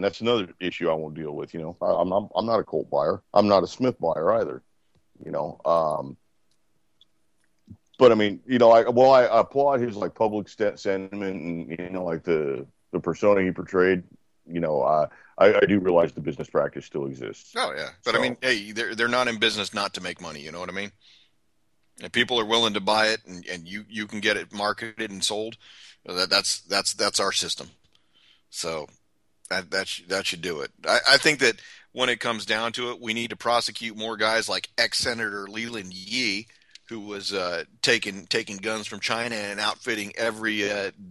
that's another issue I won't deal with. I'm not a Colt buyer. I'm not a Smith buyer either. But I mean, I applaud his public sentiment and like the persona he portrayed. I do realize the business practice still exists. Oh yeah, but so, I mean, hey, they're not in business not to make money. You know what I mean? And people are willing to buy it, and you can get it marketed and sold. That's our system. So that should do it. I think that when it comes down to it, we need to prosecute more guys like ex-Senator Leland Yee, who was taking guns from China and outfitting every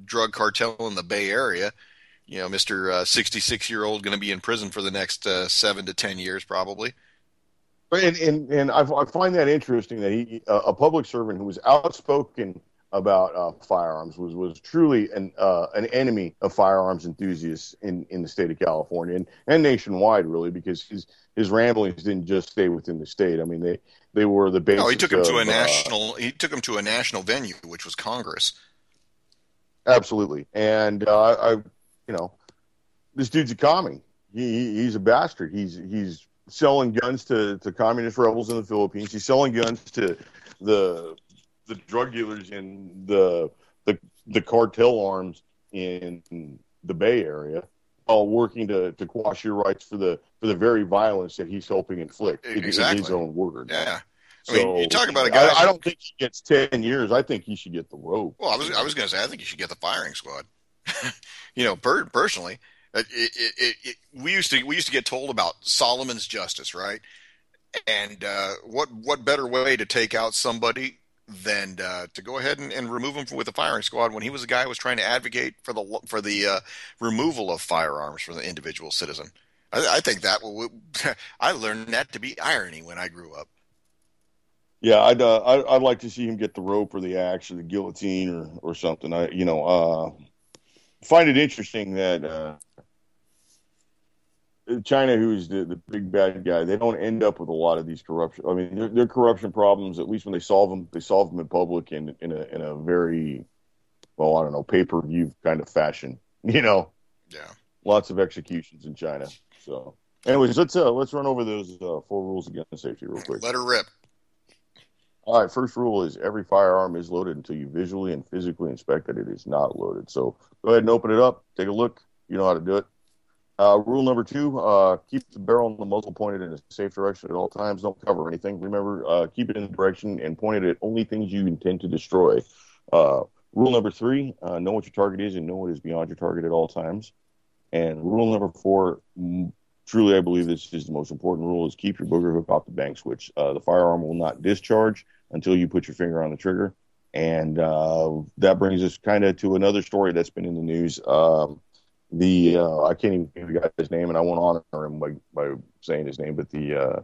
drug cartel in the Bay Area. Mr. 66-year-old going to be in prison for the next 7 to 10 years probably. And I find that interesting that he, a public servant who was outspoken about firearms, was truly an enemy of firearms enthusiasts in the state of California and nationwide, really, because his ramblings didn't just stay within the state. I mean, they were the basis. No, he took him to a national. He took him to a national venue, which was Congress. Absolutely, and this dude's a commie. He's a bastard. He's selling guns to communist rebels in the Philippines. He's selling guns to the drug dealers in the cartel arms in the Bay Area. all working to quash your rights for the very violence that he's helping inflict in his own words. Yeah. So, I mean, you talk about a guy. I don't think he gets 10 years. I think he should get the rope. Well, I was going to say I think you should get the firing squad. Personally, we used to get told about Solomon's justice, right? And what better way to take out somebody than to go ahead and remove him with a firing squad when he was a guy who was trying to advocate for the removal of firearms from the individual citizen. I think that I learned that to be irony when I grew up. Yeah, I'd like to see him get the rope or the axe or the guillotine or something. Find it interesting that China, who's the big bad guy, they don't end up with a lot of these corruption. I mean, their corruption problems, at least when they solve them in public in a very, well, I don't know, pay-per-view kind of fashion. Yeah. Lots of executions in China. So, anyways, let's run over those 4 rules against safety real quick. Let her rip. All right, first rule is every firearm is loaded until you visually and physically inspect that it is not loaded. So go ahead and open it up, take a look. You know how to do it. Rule number 2, keep the barrel and the muzzle pointed in a safe direction at all times. Don't cover anything. Remember, keep it in the direction and point it at only things you intend to destroy. Rule number 3, know what your target is and know what is beyond your target at all times. And rule number 4, truly I believe this is the most important rule, is keep your booger hook off the bang switch. The firearm will not discharge until you put your finger on the trigger. And that brings us kind of to another story that's been in the news. I can't even think of the guy's name, and I won't honor him by saying his name, but the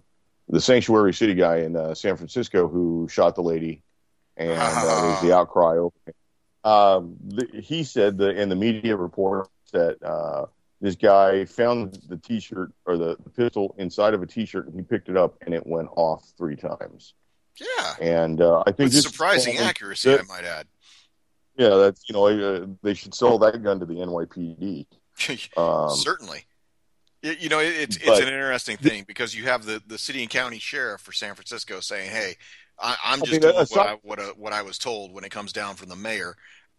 Sanctuary City guy in San Francisco who shot the lady, and there's the outcry over him. He said in the media report that this guy found the T-shirt or the pistol inside of a T-shirt, and he picked it up, and it went off 3 times. Yeah, and I think with surprising accuracy, I might add. Yeah, that's they should sell that gun to the NYPD. Certainly. It's an interesting thing because you have the city and county sheriff for San Francisco saying, "Hey, I'm just doing what I was told when it comes down from the mayor,"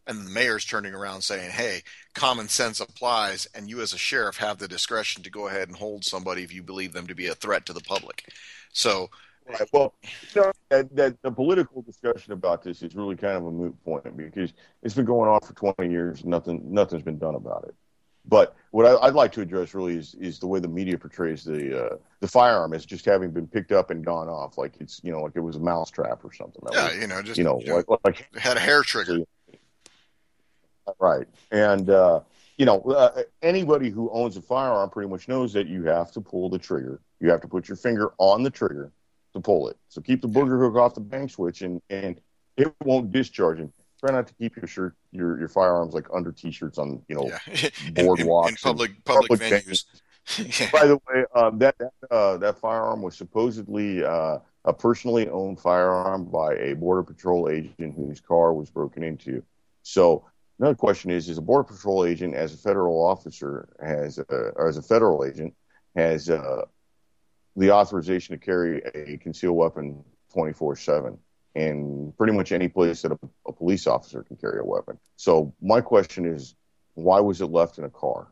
and the mayor's turning around saying, "Hey, common sense applies, and you as a sheriff have the discretion to go ahead and hold somebody if you believe them to be a threat to the public." So. Right. Well, that the political discussion about this is really kind of a moot point because it's been going on for 20 years. Nothing's been done about it. But what I'd like to address really is the way the media portrays the firearm as just having been picked up and gone off, like it's like it was a mousetrap or something. Like had a hair trigger. Right. And anybody who owns a firearm pretty much knows that you have to pull the trigger. You have to put your finger on the trigger to pull it. So keep the booger hook off the bang switch, and it won't discharge. And try not to keep your firearms like under T-shirts on boardwalks in public venues. By the way, that firearm was supposedly a personally owned firearm by a Border Patrol agent whose car was broken into. So another question is a Border Patrol agent, as a federal officer, or as a federal agent, has the authorization to carry a concealed weapon 24/7, and pretty much any place that a police officer can carry a weapon. So my question is, why was it left in a car?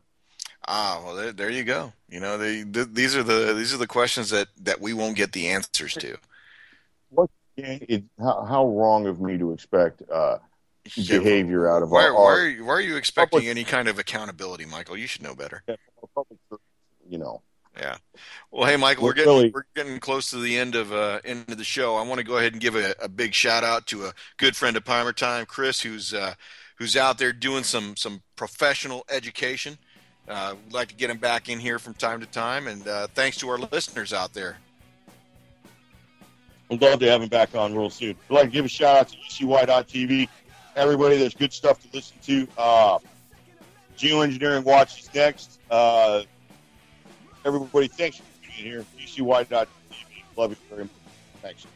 Well, there you go. These are the questions that we won't get the answers to. How wrong of me to expect behavior out of why are you expecting any kind of accountability, Michael? You should know better. Yeah. Well, hey, Michael, we're getting close to the end of the show. I want to go ahead and give a big shout out to a good friend of PrimerTime, Chris, who's out there doing some professional education. We'd like to get him back in here from time to time, and thanks to our listeners out there. I'd love to have him back on real soon. I'd like to give a shout out to UCY.TV. Everybody, there's good stuff to listen to. Geoengineering Watch is next. Everybody, thanks for being here. UCY.TV. Love you very much. Thanks.